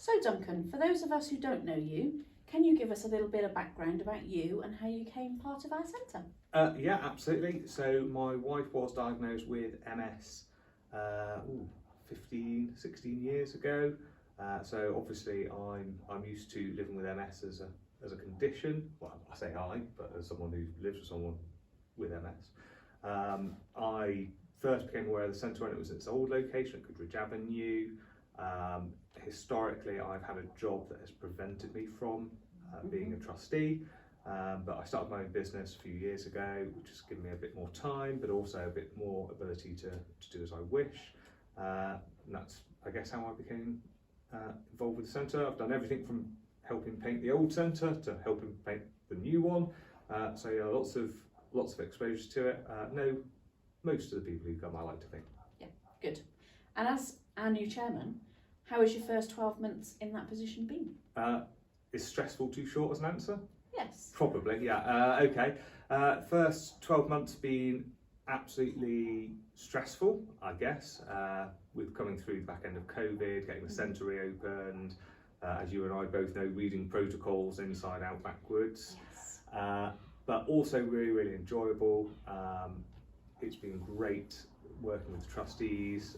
So Duncan, for those of us who don't know you, can you give us a little bit of background about you and how you became part of our centre? Yeah, absolutely. So my wife was diagnosed with MS 15, 16 years ago. So obviously I'm used to living with MS as a condition. Well, I say I, but as someone who lives with someone with MS. I first became aware of the centre when it was its old location at Goodridge Avenue. Historically, I've had a job that has prevented me from being a trustee, but I started my own business a few years ago, which has given me a bit more time, but also a bit more ability to do as I wish. And that's, I guess, how I became involved with the centre. I've done everything from helping paint the old centre to helping paint the new one. So yeah, lots of exposure to it. Know most of the people who come, I like to think. Yeah, good. And as our new chairman, how has your first 12 months in that position been? Is stressful too short as an answer? Yes. Probably, yeah. Okay. First 12 months been absolutely stressful, I guess, with coming through the back end of COVID, getting the centre reopened, as you and I both know, reading protocols inside out backwards. Yes. But also really, really enjoyable. It's been great working with the trustees,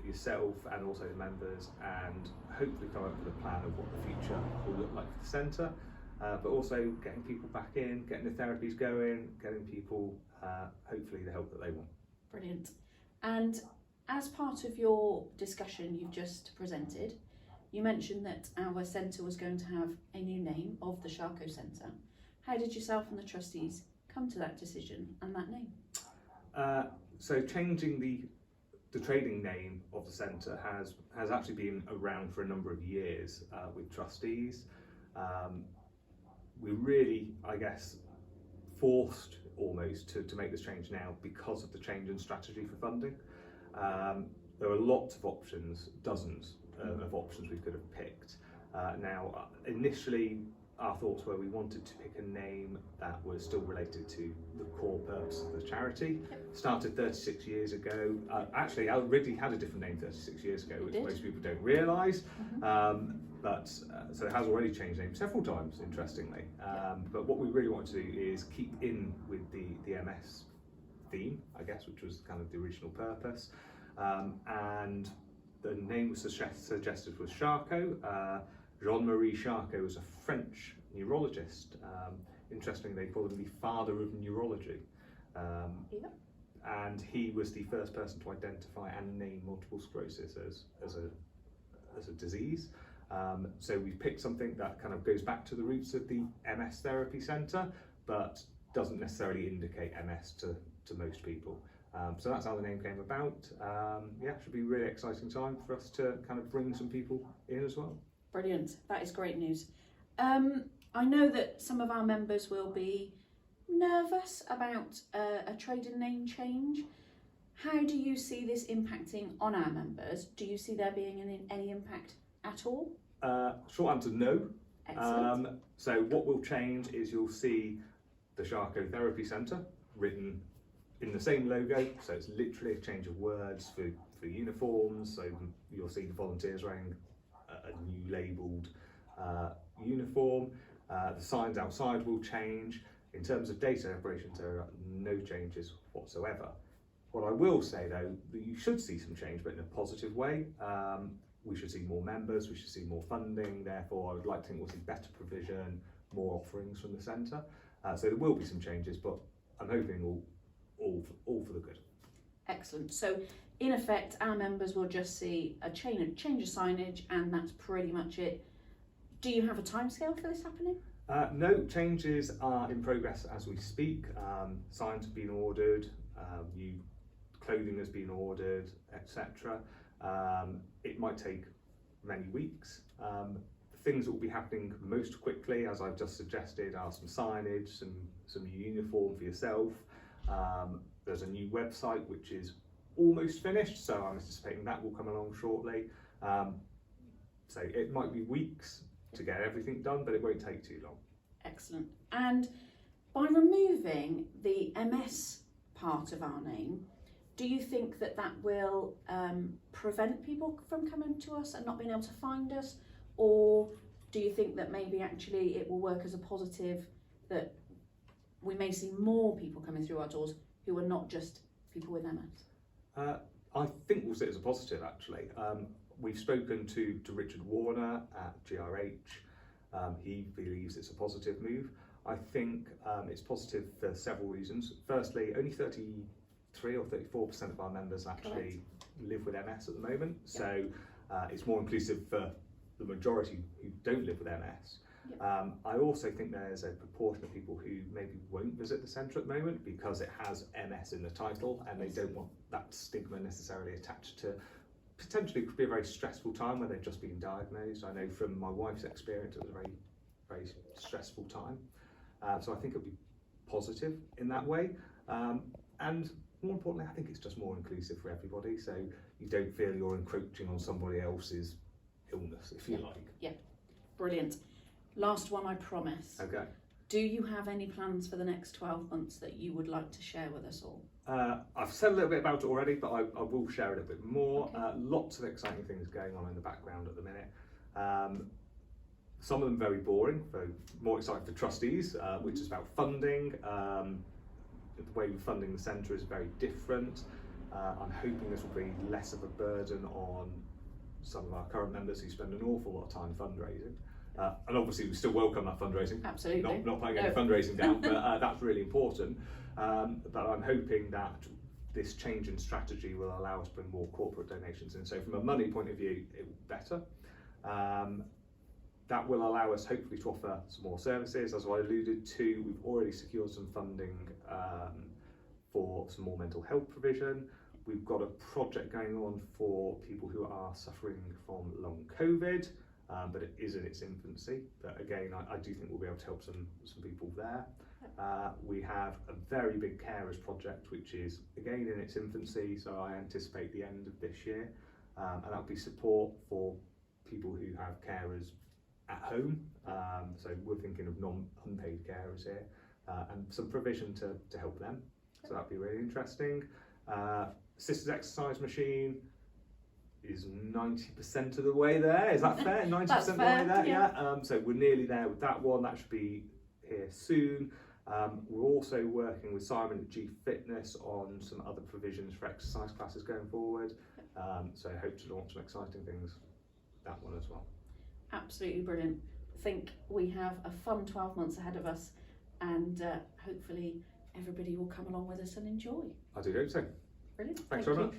yourself and also the members, and hopefully come up with a plan of what the future will look like for the centre, but also getting people back in, getting the therapies going, getting people hopefully the help that they want. Brilliant. And as part of your discussion you've just presented, you mentioned that our centre was going to have a new name of the Charcot Centre. How did yourself and the trustees come to that decision and that name? So changing the trading name of the centre has actually been around for a number of years with trustees. We're really, I guess, forced almost to make this change now because of the change in strategy for funding. There are lots of options, dozens of options we could have picked. Now, initially, our thoughts were we wanted to pick a name that was still related to the core purpose of the charity. Started 36 years ago. Actually, I already had a different name 36 years ago, which most people don't realise. So it has already changed names several times, interestingly. But what we really want to do is keep in with the MS theme, I guess, which was kind of the original purpose. And the name was suggested was Charcot. Jean-Marie Charcot was a French neurologist. Interestingly, they call him the father of neurology. And he was the first person to identify and name multiple sclerosis as a disease. So we picked something that kind of goes back to the roots of the MS Therapy Centre, but doesn't necessarily indicate MS to most people. So that's how the name came about. Yeah, it should be a really exciting time for us to kind of bring some people in as well. Brilliant, that is great news. I know that some of our members will be nervous about a trading name change. How do you see this impacting on our members? Do you see there being any impact at all? Short answer, no. Excellent. So what will change is you'll see the Charcot Therapy Centre written in the same logo, so it's literally a change of words for uniforms. So you'll see the volunteers wearing a new labelled uniform. The signs outside will change. In terms of data operations, there are no changes whatsoever. What I will say though, that you should see some change, but in a positive way. We should see more members, we should see more funding, therefore I would like to think we'll see better provision, more offerings from the centre. So there will be some changes, but I'm hoping all for the good. Excellent. So in effect, our members will just see a change of signage, and that's pretty much it. Do you have a timescale for this happening? No, changes are in progress as we speak. Signs have been ordered, new clothing has been ordered, etc. It might take many weeks. Things that will be happening most quickly, as I've just suggested, are some signage, some new uniform for yourself. There's a new website which is almost finished, so I'm anticipating that will come along shortly. So it might be weeks to get everything done, but it won't take too long. Excellent. And by removing the MS part of our name, do you think that will prevent people from coming to us and not being able to find us? or do you think that maybe actually it will work as a positive, that we may see more people coming through our doors who are not just people with MS? I think we'll see it as a positive, actually. We've spoken to Richard Warner at GRH. He believes it's a positive move. I think it's positive for several reasons. Firstly, only 33 or 34% of our members actually live with MS at the moment, so it's more inclusive for the majority who don't live with MS. I also think there's a proportion of people who maybe won't visit the centre at the moment because it has MS in the title, and they don't want that stigma necessarily attached to potentially could be a very stressful time when they've just been diagnosed. I know from my wife's experience it was a very, very stressful time. So I think it'll be positive in that way. And more importantly, I think it's just more inclusive for everybody, so you don't feel you're encroaching on somebody else's illness, if you like. Yeah, brilliant. Last one, I promise. Okay. Do you have any plans for the next 12 months that you would like to share with us all? I've said a little bit about it already, but I will share a little bit more. Okay. Lots of exciting things going on in the background at the minute. Some of them very boring, so more exciting for trustees, which is about funding. The way we're funding the centre is very different. I'm hoping this will be less of a burden on some of our current members who spend an awful lot of time fundraising. And obviously we still welcome that fundraising. Absolutely. Not putting any fundraising down, but that's really important. But I'm hoping that this change in strategy will allow us to bring more corporate donations in. So from a money point of view, it will be better. That will allow us hopefully to offer some more services. As I alluded to, we've already secured some funding for some more mental health provision. We've got a project going on for people who are suffering from long COVID, but it is in its infancy. But again, I do think we'll be able to help some people there. We have a very big carers project, which is again in its infancy, so I anticipate the end of this year, and that'll be support for people who have carers at home. So we're thinking of unpaid carers here, and some provision to help them. So that'd be really interesting. Sisters exercise machine is 90% of the way there. Is that fair? 90% of the way there, yeah. So we're nearly there with that one. That should be here soon. We're also working with Simon at G Fitness on some other provisions for exercise classes going forward. So I hope to launch some exciting things, that one as well. Absolutely brilliant. I think we have a fun 12 months ahead of us, and hopefully everybody will come along with us and enjoy. I do hope so. Brilliant. Thanks very much.